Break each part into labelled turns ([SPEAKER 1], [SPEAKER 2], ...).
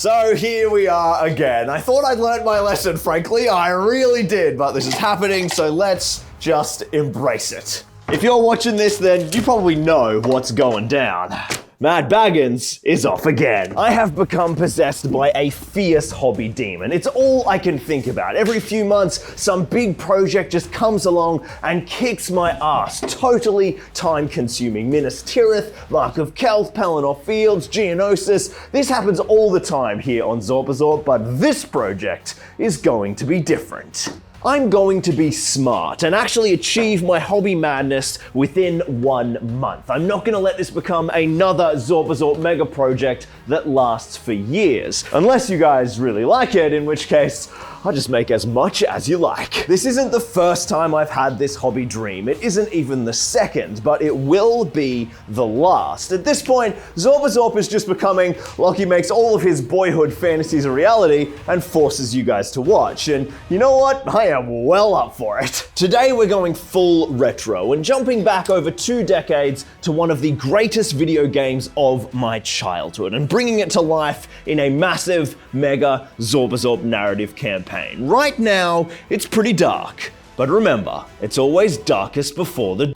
[SPEAKER 1] So here we are again. I thought I'd learned my lesson, frankly. I really did, but this is happening, so let's just embrace it. If you're watching this, then you probably know what's going down. Mad Baggins is off again. I have become possessed by a fierce hobby demon. It's all I can think about. Every few months, some big project just comes along and kicks my ass. Totally time-consuming. Minas Tirith, Mark of Kelth, Pelennor Fields, Geonosis. This happens all the time here on Zorpazorp, but this project is going to be different. I'm going to be smart and actually achieve my hobby madness within 1 month. I'm not going to let this become another Zorpazorp mega project that lasts for years. Unless you guys really like it, in which case, I'll just make as much as you like. This isn't the first time I've had this hobby dream. It isn't even the second, but it will be the last. At this point, Zorpazorp is just becoming like he makes all of his boyhood fantasies a reality and forces you guys to watch. And you know what? I am well up for it. Today we're going full retro and jumping back over 2 decades to one of the greatest video games of my childhood and bringing it to life in a massive, mega Zorpazorp narrative campaign. Right now, it's pretty dark, but remember, it's always darkest before the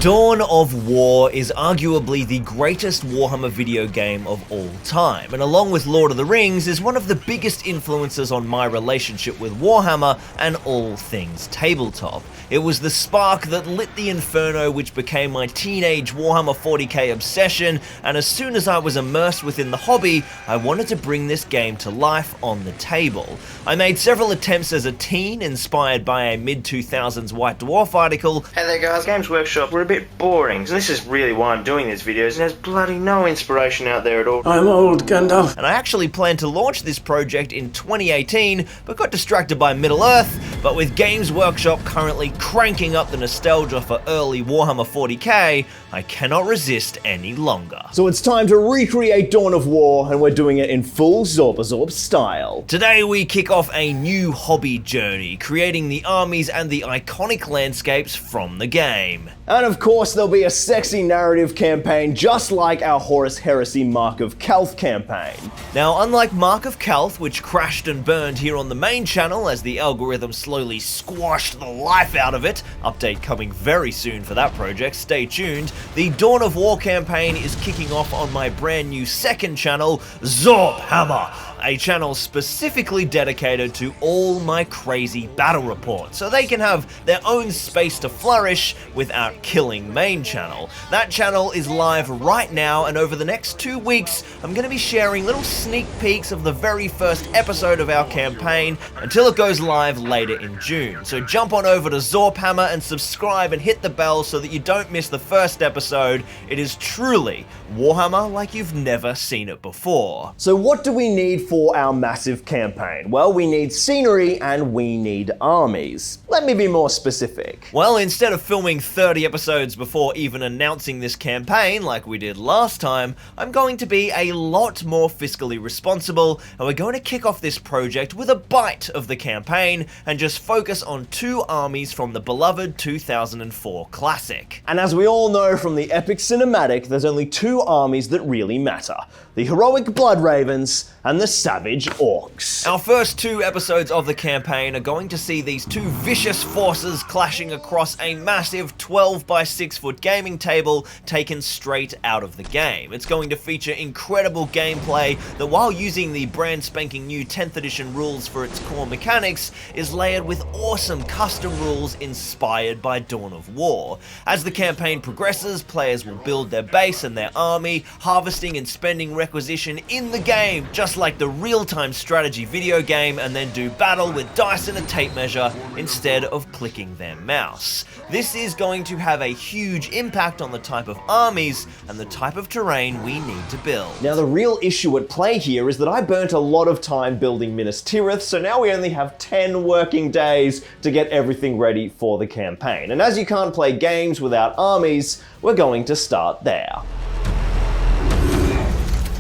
[SPEAKER 1] Dawn of War is arguably the greatest Warhammer video game of all time, and along with Lord of the Rings is one of the biggest influences on my relationship with Warhammer and all things tabletop. It was the spark that lit the inferno which became my teenage Warhammer 40k obsession, and as soon as I was immersed within the hobby, I wanted to bring this game to life on the table. I made several attempts as a teen, inspired by a mid-2000s White Dwarf article.
[SPEAKER 2] Hey there guys, Games Workshop, we're a bit boring, so this is really why I'm doing these videos, and there's bloody no inspiration out there at all.
[SPEAKER 3] I'm old, Gandalf.
[SPEAKER 2] And I actually planned to launch this project in 2018, but got distracted by Middle-earth. But with Games Workshop currently cranking up the nostalgia for early Warhammer 40k, I cannot resist any longer.
[SPEAKER 1] So it's time to recreate Dawn of War, and we're doing it in full Zorpazorp style.
[SPEAKER 2] Today we kick off a new hobby journey, creating the armies and the iconic landscapes from the game.
[SPEAKER 1] And of course, there'll be a sexy narrative campaign just like our Horus Heresy Mark of Kelth campaign.
[SPEAKER 2] Now, unlike Mark of Kelth, which crashed and burned here on the main channel as the algorithm slowly squashed the life out of it, update coming very soon for that project, stay tuned, the Dawn of War campaign is kicking off on my brand new second channel, Zorphammer, a channel specifically dedicated to all my crazy battle reports, so they can have their own space to flourish without killing main channel. That channel is live right now, and over the next 2 weeks, I'm going to be sharing little sneak peeks of the very first episode of our campaign until it goes live later in June. So jump on over to Zorphammer and subscribe and hit the bell so that you don't miss the first episode. It is truly Warhammer like you've never seen it before.
[SPEAKER 1] So what do we need for our massive campaign? Well, we need scenery and we need armies. Let me be more specific.
[SPEAKER 2] Well, instead of filming 30 episodes before even announcing this campaign like we did last time, I'm going to be a lot more fiscally responsible, and we're going to kick off this project with a bite of the campaign and just focus on 2 armies from the beloved 2004 classic.
[SPEAKER 1] And as we all know from the epic cinematic, there's only 2 armies that really matter. The heroic Blood Ravens and the savage Orcs.
[SPEAKER 2] Our first 2 episodes of the campaign are going to see these 2 vicious forces clashing across a massive 12 by 6 foot gaming table taken straight out of the game. It's going to feature incredible gameplay that, while using the brand spanking new 10th edition rules for its core mechanics, is layered with awesome custom rules inspired by Dawn of War. As the campaign progresses, players will build their base and their army, harvesting and spending requisition in the game, just like the real-time strategy video game, and then do battle with dice and a tape measure instead of clicking their mouse. This is going to have a huge impact on the type of armies and the type of terrain we need to build.
[SPEAKER 1] Now, the real issue at play here is that I burnt a lot of time building Minas Tirith, so now we only have 10 working days to get everything ready for the campaign. And as you can't play games without armies, we're going to start there.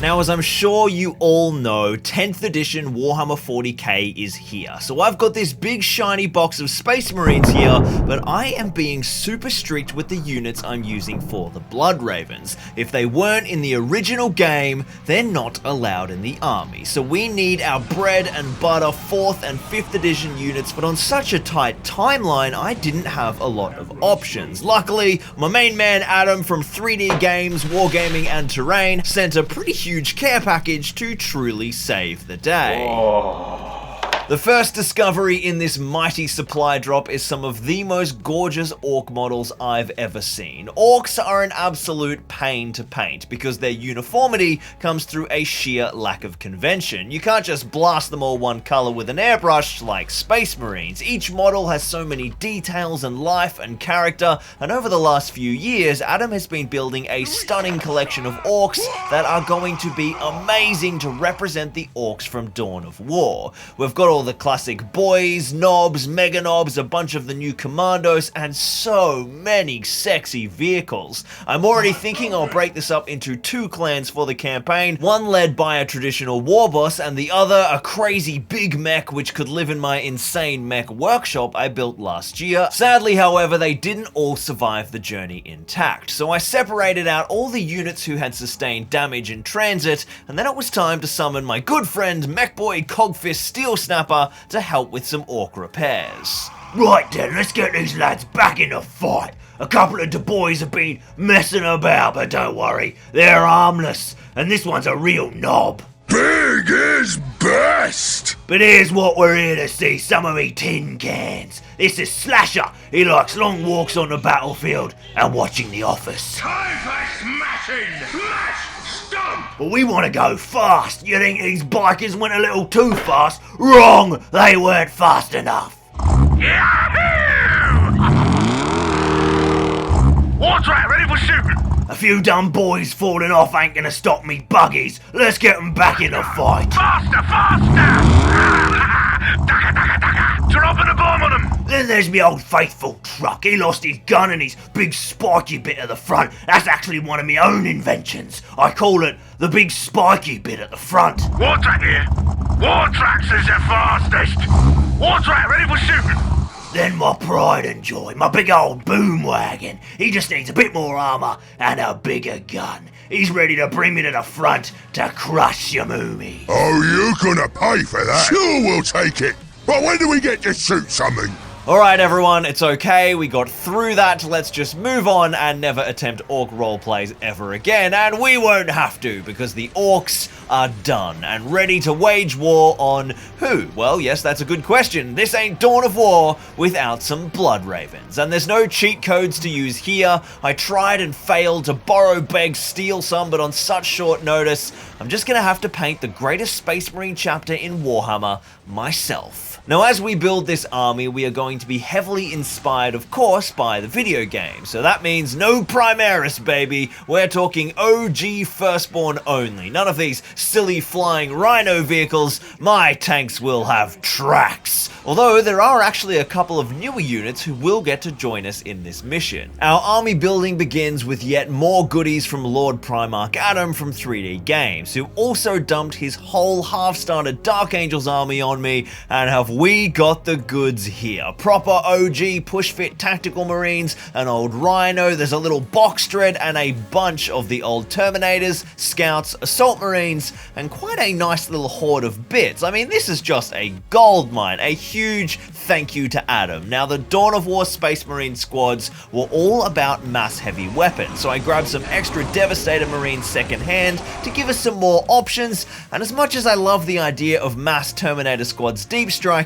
[SPEAKER 2] Now, as I'm sure you all know, 10th edition Warhammer 40k is here. So I've got this big shiny box of Space Marines here, but I am being super strict with the units I'm using for the Blood Ravens. If they weren't in the original game, they're not allowed in the army. So we need our bread and butter 4th and 5th edition units, but on such a tight timeline, I didn't have a lot of options. Luckily, my main man Adam from 3D Games, Wargaming and Terrain sent a pretty huge care package to truly save the day.
[SPEAKER 1] Oh.
[SPEAKER 2] The first discovery in this mighty supply drop is some of the most gorgeous orc models I've ever seen. Orcs are an absolute pain to paint because their uniformity comes through a sheer lack of convention. You can't just blast them all one color with an airbrush like Space Marines. Each model has so many details and life and character, and over the last few years, Adam has been building a stunning collection of orcs that are going to be amazing to represent the orcs from Dawn of War. We've got all the classic boys, knobs, mega knobs, a bunch of the new commandos, and so many sexy vehicles. I'm already thinking I'll break this up into 2 clans for the campaign, one led by a traditional war boss and the other a crazy big mech which could live in my insane mech workshop I built last year. Sadly, however, they didn't all survive the journey intact, so I separated out all the units who had sustained damage in transit, and then it was time to summon my good friend Mechboy Cogfist Steel Snapper to help with some orc repairs.
[SPEAKER 3] Right then, let's get these lads back in the fight. A couple of the boys have been messing about, but don't worry, they're harmless, and this one's a real knob.
[SPEAKER 4] Big is best!
[SPEAKER 3] But here's what we're here to see, some of me tin cans. This is Slasher. He likes long walks on the battlefield and watching The Office.
[SPEAKER 4] Time for smashing! Smash! Stomp!
[SPEAKER 3] But we want to go fast. You think these bikers went a little too fast? Wrong! They weren't fast enough.
[SPEAKER 4] Yahoo! What's that? Ready for shooting?
[SPEAKER 3] A few dumb boys falling off ain't gonna stop me buggies. Let's get them back in the fight.
[SPEAKER 4] Faster! Faster! Dagger, dagger, dagger! Dropping a bomb on them!
[SPEAKER 3] Then there's me old faithful truck. He lost his gun and his big spiky bit at the front. That's actually one of my own inventions. I call it the big spiky bit at the front.
[SPEAKER 4] War track here. War tracks is the fastest. War track ready for shooting.
[SPEAKER 3] Then my pride and joy, my big old boom wagon. He just needs a bit more armor and a bigger gun. He's ready to bring me to the front to crush your moomies.
[SPEAKER 4] Oh, you gonna pay for that? Sure, we'll take it. But when do we get to shoot something?
[SPEAKER 2] Alright everyone, it's okay, we got through that, let's just move on and never attempt orc roleplays ever again, and we won't have to, because the orcs are done and ready to wage war on who? Well, yes, that's a good question. This ain't Dawn of War without some Blood Ravens, and there's no cheat codes to use here. I tried and failed to borrow, beg, steal some, but on such short notice, I'm just gonna have to paint the greatest Space Marine chapter in Warhammer myself. Now, as we build this army, we are going to be heavily inspired, of course, by the video game. So that means no Primaris, baby. We're talking OG Firstborn only. None of these silly flying rhino vehicles. My tanks will have tracks. Although there are actually a couple of newer units who will get to join us in this mission. Our army building begins with yet more goodies from Lord Primarch Adam from 3D Games, who also dumped his whole half-started Dark Angels army on me, and have we got the goods here. Proper OG push-fit tactical marines, an old rhino, there's a little box dread, and a bunch of the old Terminators, scouts, assault marines, and quite a nice little horde of bits. I mean, this is just a gold mine, a huge thank you to Adam. Now, the Dawn of War Space Marine squads were all about mass heavy weapons, so I grabbed some extra Devastator Marines secondhand to give us some more options, and as much as I love the idea of mass Terminator squads deep striking,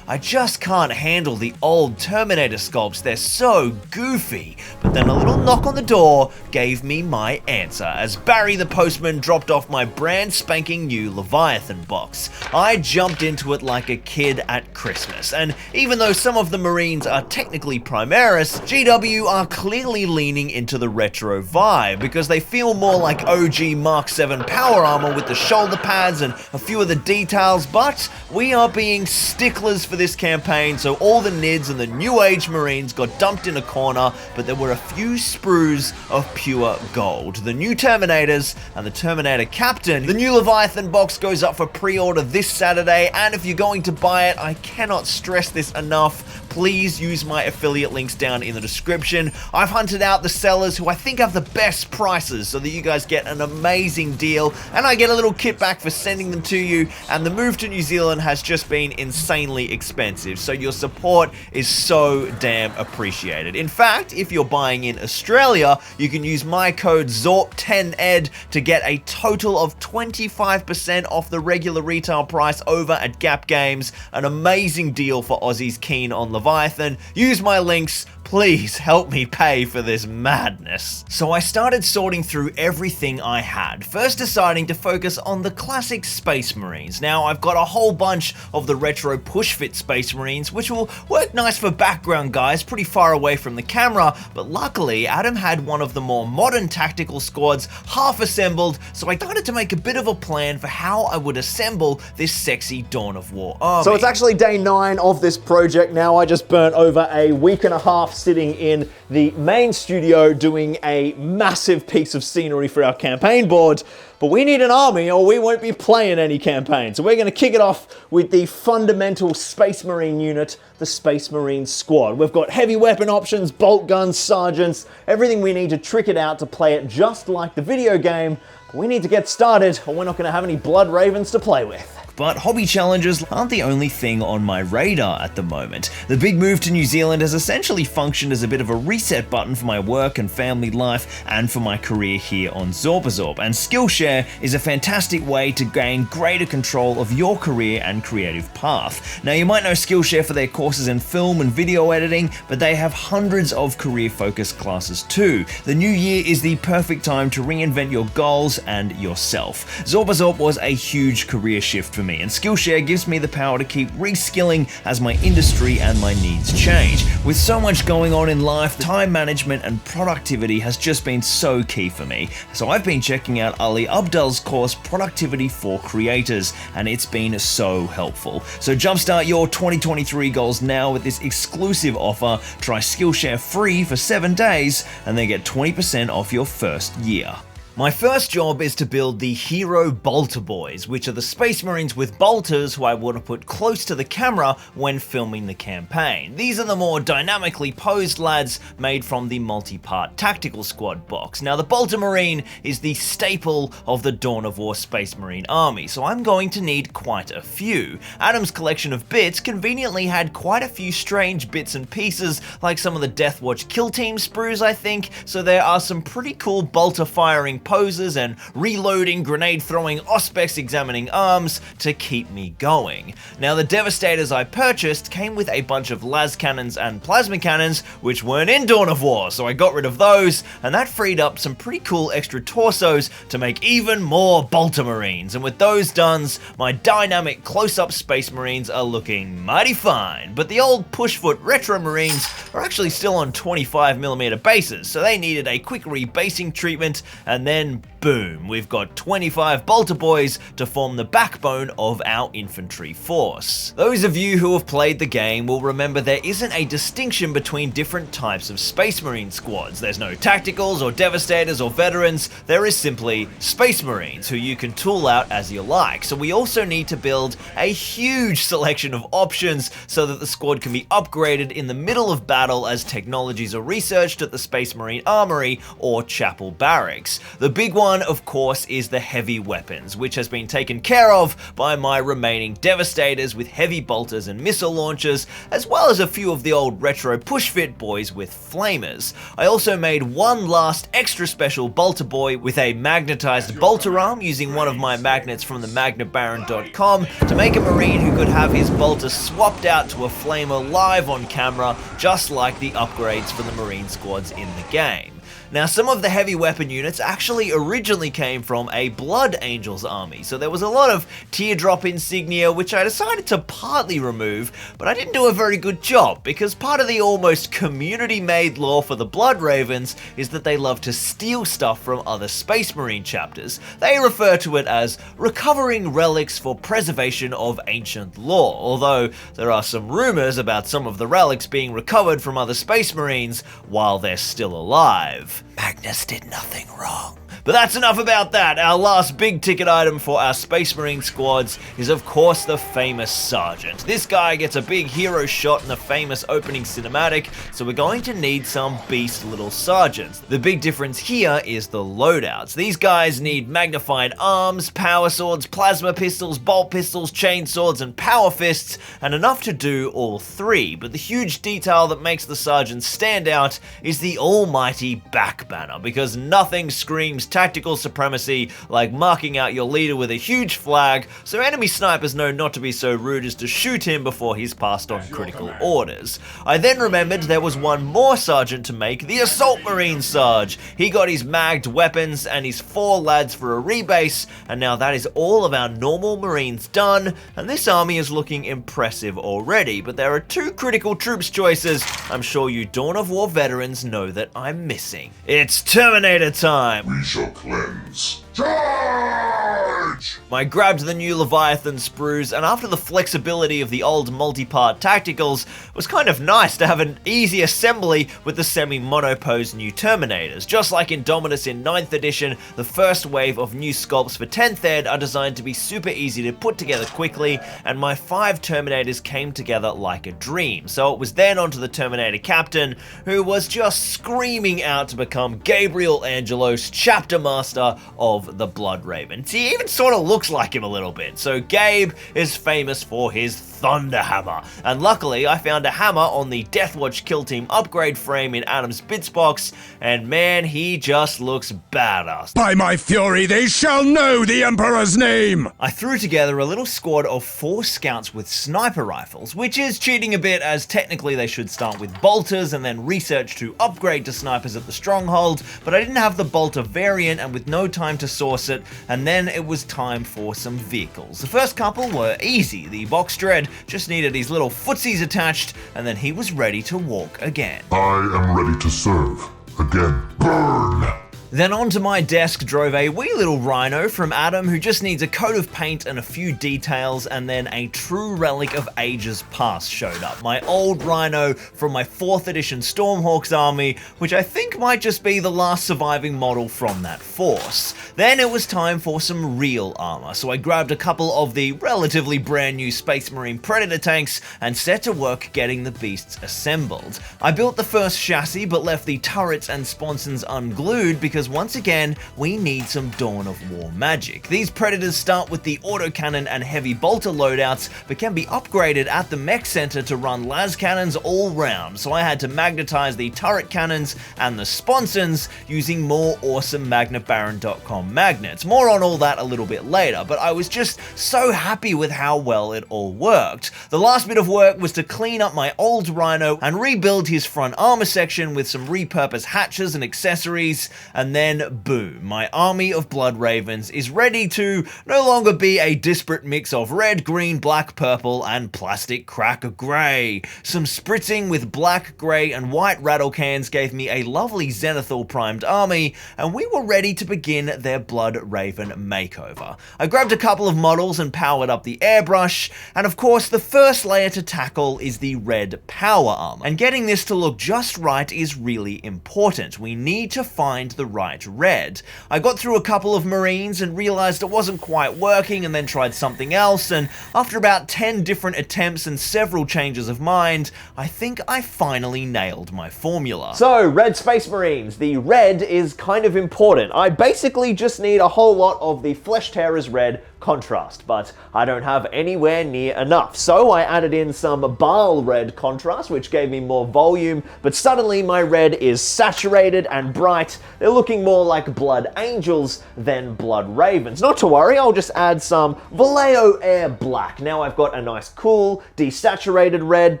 [SPEAKER 2] I just can't handle the old Terminator sculpts, they're so goofy. But then a little knock on the door gave me my answer, as Barry the postman dropped off my brand spanking new Leviathan box. I jumped into it like a kid at Christmas, and even though some of the Marines are technically Primaris, GW are clearly leaning into the retro vibe, because they feel more like OG Mark 7 power armor with the shoulder pads and a few of the details, but we are being sticklers for this campaign, so all the Nids and the New Age Marines got dumped in a corner, but there were a few sprues of pure gold. The new Terminators and the Terminator Captain. The new Leviathan box goes up for pre-order this Saturday, and if you're going to buy it, I cannot stress this enough, please use my affiliate links down in the description. I've hunted out the sellers who I think have the best prices so that you guys get an amazing deal, and I get a little kickback for sending them to you, and the move to New Zealand has just been insanely expensive, so your support is so damn appreciated. In fact, if you're buying in Australia, you can use my code ZORP10ED to get a total of 25% off the regular retail price over at Gap Games. An amazing deal for Aussies keen on Leviathan. Use my links. Please help me pay for this madness. So I started sorting through everything I had, first deciding to focus on the classic Space Marines. Now I've got a whole bunch of the retro push-fit Space Marines, which will work nice for background guys pretty far away from the camera, but luckily Adam had one of the more modern tactical squads half assembled, so I started to make a bit of a plan for how I would assemble this sexy Dawn of War army.
[SPEAKER 1] So it's actually day 9 of this project now. I just burnt over a week and a half sitting in the main studio doing a massive piece of scenery for our campaign board, but we need an army or we won't be playing any campaign. So we're going to kick it off with the fundamental Space Marine unit, the Space Marine Squad. We've got heavy weapon options, bolt guns, sergeants, everything we need to trick it out to play it just like the video game. But we need to get started or we're not going to have any blood ravens to play with.
[SPEAKER 2] But hobby challenges aren't the only thing on my radar at the moment. The big move to New Zealand has essentially functioned as a bit of a reset button for my work and family life and for my career here on Zorpazorp, and Skillshare is a fantastic way to gain greater control of your career and creative path. Now you might know Skillshare for their courses in film and video editing, but they have hundreds of career-focused classes too. The new year is the perfect time to reinvent your goals and yourself. Zorpazorp was a huge career shift for me, and Skillshare gives me the power to keep reskilling as my industry and my needs change. With so much going on in life, time management and productivity has just been so key for me. So I've been checking out Ali Abdal's course, Productivity for Creators, and it's been so helpful. So jumpstart your 2023 goals now with this exclusive offer. Try Skillshare free for 7 days and then get 20% off your first year. My first job is to build the Hero Bolter Boys, which are the Space Marines with bolters who I want to put close to the camera when filming the campaign. These are the more dynamically posed lads made from the multi-part Tactical Squad box. Now the Bolter Marine is the staple of the Dawn of War Space Marine army, so I'm going to need quite a few. Adam's collection of bits conveniently had quite a few strange bits and pieces, like some of the Deathwatch Kill Team sprues I think, so there are some pretty cool bolter firing poses and reloading, grenade throwing, auspex examining arms to keep me going. Now the Devastators I purchased came with a bunch of las cannons and plasma cannons which weren't in Dawn of War, so I got rid of those, and that freed up some pretty cool extra torsos to make even more Bolter Marines, and with those done, my dynamic close-up Space Marines are looking mighty fine. But the old pushfoot Retro Marines are actually still on 25mm bases, so they needed a quick rebasing treatment, and then boom, we've got 25 Bolter Boys to form the backbone of our infantry force. Those of you who have played the game will remember there isn't a distinction between different types of Space Marine squads. There's no tacticals or devastators or veterans, there is simply Space Marines who you can tool out as you like. So we also need to build a huge selection of options so that the squad can be upgraded in the middle of battle as technologies are researched at the Space Marine Armoury or Chappel Barracks. The big one, of course, is the heavy weapons, which has been taken care of by my remaining Devastators with heavy bolters and missile launchers, as well as a few of the old retro push-fit boys with flamers. I also made one last extra special Bolter Boy with a magnetized bolter arm using one of my magnets from the magnabaron.com to make a Marine who could have his bolter swapped out to a flamer live on camera, just like the upgrades for the Marine squads in the game. Now, some of the heavy weapon units actually originally came from a Blood Angels army, so there was a lot of teardrop insignia which I decided to partly remove, but I didn't do a very good job because part of the almost community-made lore for the Blood Ravens is that they love to steal stuff from other Space Marine chapters. They refer to it as recovering relics for preservation of ancient lore, although there are some rumors about some of the relics being recovered from other Space Marines while they're still alive. Magnus did nothing wrong. But that's enough about that. Our last big ticket item for our Space Marine squads is of course the famous Sergeant. This guy gets a big hero shot in the famous opening cinematic, so we're going to need some beast little sergeants. The big difference here is the loadouts. These guys need magnified arms, power swords, plasma pistols, bolt pistols, chain swords, and power fists, and enough to do all three. But the huge detail that makes the sergeants stand out is the almighty back banner, because nothing screams tactical supremacy like marking out your leader with a huge flag, so enemy snipers know not to be so rude as to shoot him before he's passed on critical orders. I then remembered there was one more sergeant to make, the Assault Marine Sarge. He got his magged weapons and his 4 lads for a rebase, and now that is all of our normal Marines done, and this army is looking impressive already, but there are 2 critical troops choices I'm sure you Dawn of War veterans know that I'm missing. It's Terminator time!
[SPEAKER 5] We shall cleanse. Charge!
[SPEAKER 2] I grabbed the new Leviathan sprues, and after the flexibility of the old multi-part tacticals, it was kind of nice to have an easy assembly with the semi-monopose new Terminators. Just like Indominus in 9th edition, the first wave of new sculpts for 10th ed are designed to be super easy to put together quickly, and my 5 Terminators came together like a dream. So it was then onto the Terminator Captain, who was just screaming out to become Gabriel Angelos, Chapter Master of the Blood Ravens. He even sort of looks like him a little bit. So Gabe is famous for his Thunder Hammer, and luckily I found a hammer on the Deathwatch Kill Team upgrade frame in Adam's bits box, and man, he just looks badass.
[SPEAKER 6] By my fury, they shall know the Emperor's name!
[SPEAKER 2] I threw together a little squad of 4 scouts with sniper rifles, which is cheating a bit as technically they should start with bolters and then research to upgrade to snipers at the Stronghold, but I didn't have the bolter variant and with no time to source it, and then it was time for some vehicles. The first couple were easy. The Box Dread just needed his little footsies attached, and then he was ready to walk again.
[SPEAKER 5] I am ready to serve. Again. Burn!
[SPEAKER 2] Then onto my desk drove a wee little rhino from Adam who just needs a coat of paint and a few details, and then a true relic of ages past showed up. My old rhino from my 4th edition Stormhawks army, which I think might just be the last surviving model from that force. Then it was time for some real armor, so I grabbed a couple of the relatively brand new Space Marine Predator tanks and set to work getting the beasts assembled. I built the first chassis but left the turrets and sponsons unglued because once again, we need some Dawn of War magic. These Predators start with the autocannon and heavy bolter loadouts, but can be upgraded at the mech center to run las cannons all round, so I had to magnetize the turret cannons and the sponsons using more awesome MagnaBaron.com magnets. More on all that a little bit later, but I was just so happy with how well it all worked. The last bit of work was to clean up my old Rhino and rebuild his front armor section with some repurposed hatches and accessories, and then boom, my army of Blood Ravens is ready to no longer be a disparate mix of red, green, black, purple, and plastic crack grey. Some spritzing with black, grey, and white rattle cans gave me a lovely Zenithal primed army, and we were ready to begin their Blood Raven makeover. I grabbed a couple of models and powered up the airbrush, and of course the first layer to tackle is the red power armor. And getting this to look just right is really important. We need to find the right red. I got through a couple of Marines and realized it wasn't quite working, and then tried something else, and after about 10 different attempts and several changes of mind, I think I finally nailed my formula.
[SPEAKER 1] So, red Space Marines. The red is kind of important. I basically just need a whole lot of the Flesh Tearers red contrast, but I don't have anywhere near enough. So I added in some Baal red contrast, which gave me more volume, but suddenly my red is saturated and bright. They're looking looking more like blood angels than blood ravens. Not to worry, I'll just add some Vallejo Air Black. Now I've got a nice cool, desaturated red,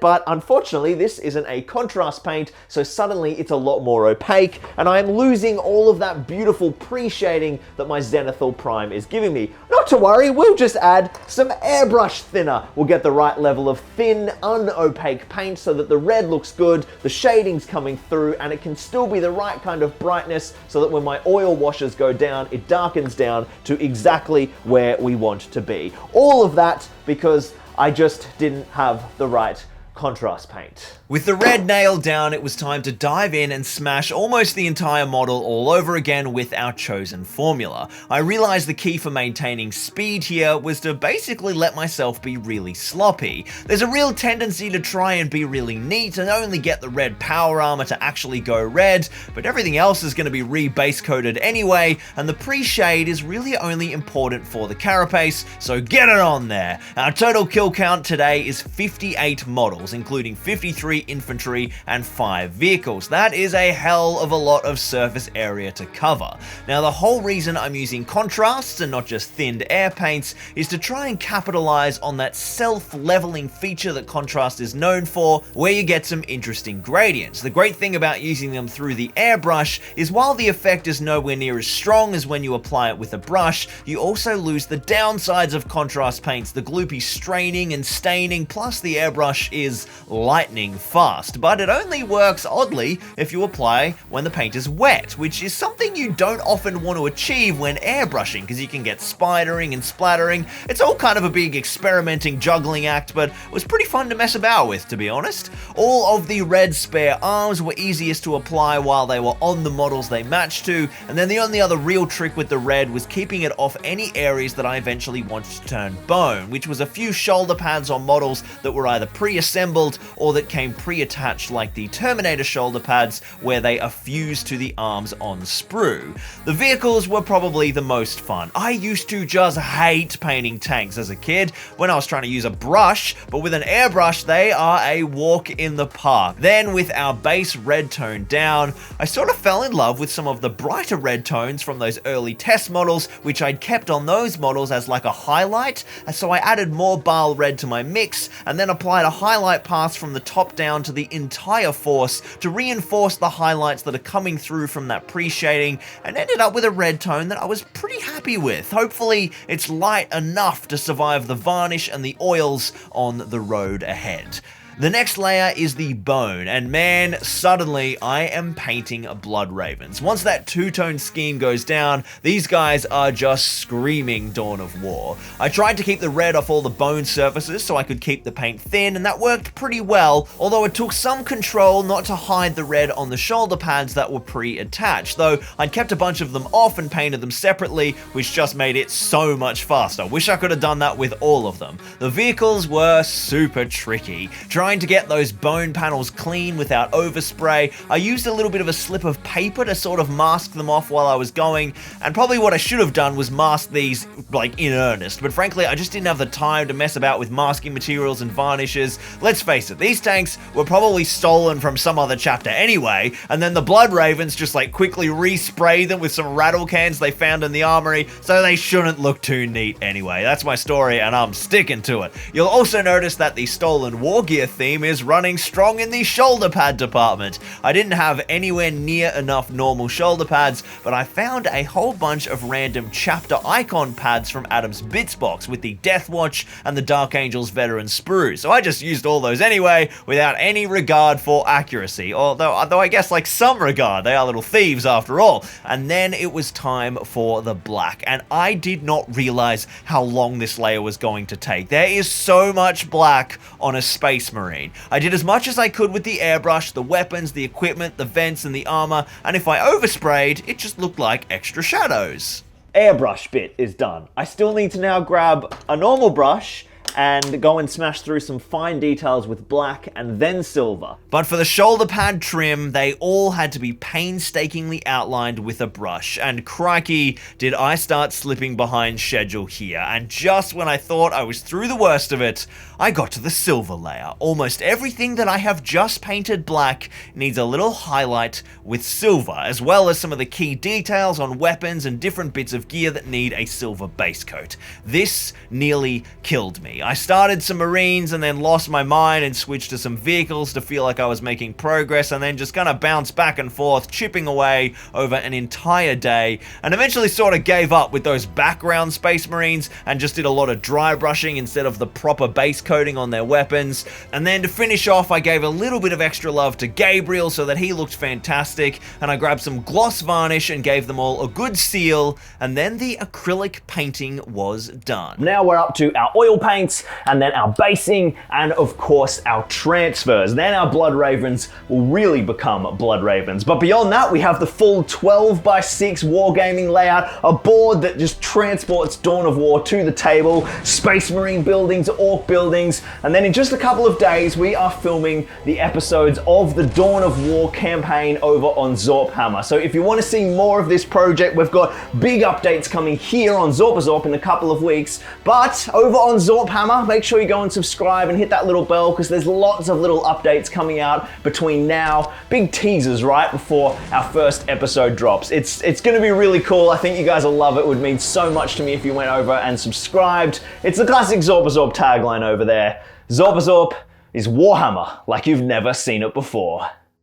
[SPEAKER 1] but unfortunately this isn't a contrast paint, so suddenly it's a lot more opaque, and I am losing all of that beautiful pre-shading that my Zenithal Prime is giving me. Not to worry, we'll just add some airbrush thinner. We'll get the right level of thin, unopaque paint so that the red looks good, the shading's coming through, and it can still be the right kind of brightness so that when my oil washes go down, it darkens down to exactly where we want to be. All of that because I just didn't have the right contrast paint.
[SPEAKER 2] With the red nailed down, it was time to dive in and smash almost the entire model all over again with our chosen formula. I realized the key for maintaining speed here was to basically let myself be really sloppy. There's a real tendency to try and be really neat and only get the red power armor to actually go red, but everything else is going to be re-base coated anyway, and the pre-shade is really only important for the carapace, so get it on there. Our total kill count today is 58 models, including 53 infantry and 5 vehicles. That is a hell of a lot of surface area to cover. Now, the whole reason I'm using contrasts and not just thinned air paints is to try and capitalize on that self-leveling feature that contrast is known for, where you get some interesting gradients. The great thing about using them through the airbrush is while the effect is nowhere near as strong as when you apply it with a brush, you also lose the downsides of contrast paints, the gloopy straining and staining, plus the airbrush is lightning fast, but it only works oddly if you apply when the paint is wet, which is something you don't often want to achieve when airbrushing, because you can get spidering and splattering. It's all kind of a big experimenting juggling act, but it was pretty fun to mess about with, to be honest. All of the red spare arms were easiest to apply while they were on the models they matched to, and then the only other real trick with the red was keeping it off any areas that I eventually wanted to turn bone, which was a few shoulder pads on models that were either pre-assembled or that came pre-attached, like the Terminator shoulder pads where they are fused to the arms on sprue. The vehicles were probably the most fun. I used to just hate painting tanks as a kid when I was trying to use a brush, but with an airbrush they are a walk in the park. Then with our base red tone down, I sort of fell in love with some of the brighter red tones from those early test models, which I'd kept on those models as like a highlight, and so I added more Bile red to my mix and then applied a highlight pass from the top down to the entire force to reinforce the highlights that are coming through from that pre-shading, and ended up with a red tone that I was pretty happy with. Hopefully it's light enough to survive the varnish and the oils on the road ahead. The next layer is the bone, and man, suddenly I am painting blood ravens. Once that two-tone scheme goes down, these guys are just screaming Dawn of War. I tried to keep the red off all the bone surfaces so I could keep the paint thin, and that worked pretty well, although it took some control not to hide the red on the shoulder pads that were pre-attached, though I'd kept a bunch of them off and painted them separately, which just made it so much faster. Wish I could have done that with all of them. The vehicles were super tricky. Trying to get those bone panels clean without overspray, I used a little bit of a slip of paper to sort of mask them off while I was going, and probably what I should have done was mask these like in earnest, but frankly I just didn't have the time to mess about with masking materials and varnishes. Let's face it, these tanks were probably stolen from some other chapter anyway, and then the blood ravens just like quickly respray them with some rattle cans they found in the armory, so they shouldn't look too neat anyway. That's my story and I'm sticking to it. You'll also notice that the stolen war gear theme is running strong in the shoulder pad department. I didn't have anywhere near enough normal shoulder pads, but I found a whole bunch of random chapter icon pads from Adam's Bits box with the Death Watch and the Dark Angels veteran sprue, so I just used all those anyway without any regard for accuracy, although I guess like some regard, they are little thieves after all. And then it was time for the black, and I did not realize how long this layer was going to take. There is so much black on a Space Marine. I did as much as I could with the airbrush, the weapons, the equipment, the vents, and the armor, and if I oversprayed, it just looked like extra shadows.
[SPEAKER 1] Airbrush bit is done. I still need to now grab a normal brush and go and smash through some fine details with black and then silver.
[SPEAKER 2] But for the shoulder pad trim, they all had to be painstakingly outlined with a brush, and crikey, did I start slipping behind schedule here. And just when I thought I was through the worst of it, I got to the silver layer. Almost everything that I have just painted black needs a little highlight with silver, as well as some of the key details on weapons and different bits of gear that need a silver base coat. This nearly killed me. I started some Marines and then lost my mind and switched to some vehicles to feel like I was making progress, and then just kind of bounced back and forth, chipping away over an entire day, and eventually sort of gave up with those background Space Marines and just did a lot of dry brushing instead of the proper base coating on their weapons. And then to finish off, I gave a little bit of extra love to Gabriel so that he looked fantastic, and I grabbed some gloss varnish and gave them all a good seal, and then the acrylic painting was done.
[SPEAKER 1] Now we're up to our oil paints, and then our basing, and of course our transfers. Then our Blood Ravens will really become Blood Ravens. But beyond that, we have the full 12x6 wargaming layout, a board that just transports Dawn of War to the table, Space Marine buildings, Orc buildings, and then in just a couple of days we are filming the episodes of the Dawn of War campaign over on Zorphammer. So if you want to see more of this project, we've got big updates coming here on Zorpazorp in a couple of weeks. But over on Zorphammer, make sure you go and subscribe and hit that little bell, because there's lots of little updates coming out between now. Big teasers right before our first episode drops. It's going to be really cool. I think you guys will love it. It would mean so much to me if you went over and subscribed. It's the classic Zorpazorp tagline over there. Zorpazorp is Warhammer like you've never seen it before.